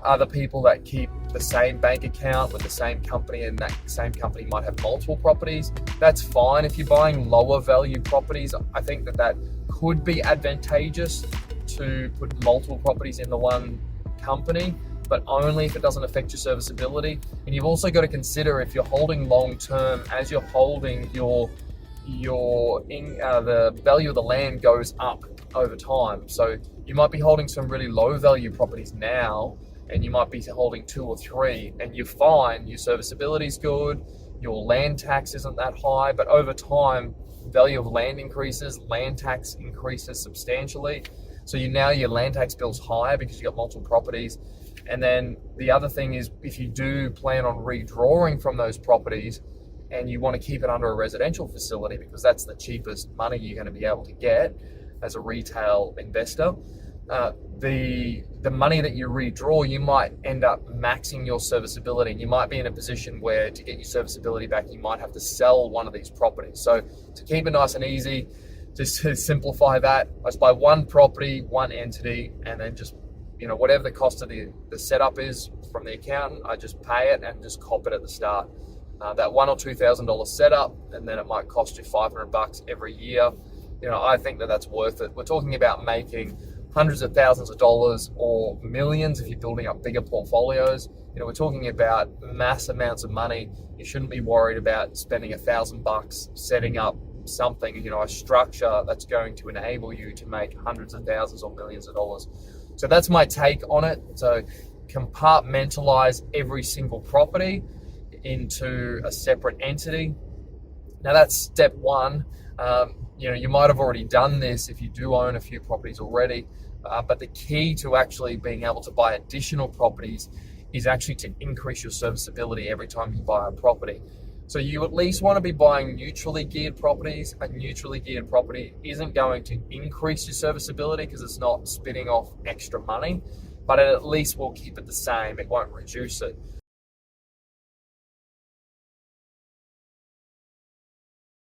other people that keep the same bank account with the same company, and that same company might have multiple properties. That's fine. If you're buying lower value properties, I think that could be advantageous to put multiple properties in the one company, but only if it doesn't affect your serviceability. And you've also got to consider, if you're holding long term, as you're holding the value of the land goes up over time. So you might be holding some really low value properties now, and you might be holding 2 or 3, and you find your serviceability is good, your land tax isn't that high, but over time, value of land increases, land tax increases substantially. So your land tax bill's higher because you've got multiple properties. And then the other thing is, if you do plan on redrawing from those properties and you want to keep it under a residential facility, because that's the cheapest money you're going to be able to get as a retail investor, the money that you redraw, you might end up maxing your serviceability, and you might be in a position where, to get your serviceability back, you might have to sell one of these properties. So to keep it nice and easy, just to simplify that, I just buy one property, one entity, and then just, whatever the cost of the setup is from the accountant, I just pay it and just cop it at the start. That $1,000 or $2,000 setup, and then it might cost you $500 every year. I think that that's worth it. We're talking about making hundreds of thousands of dollars or millions if you're building up bigger portfolios. We're talking about mass amounts of money. You shouldn't be worried about spending $1,000 setting up something, a structure that's going to enable you to make hundreds of thousands or millions of dollars. So that's my take on it. So compartmentalize every single property into a separate entity. Now that's step one. You might have already done this if you do own a few properties already, but the key to actually being able to buy additional properties is actually to increase your serviceability every time you buy a property. So you at least want to be buying neutrally geared properties. A neutrally geared property isn't going to increase your serviceability because it's not spitting off extra money, but it at least will keep it the same. It won't reduce it.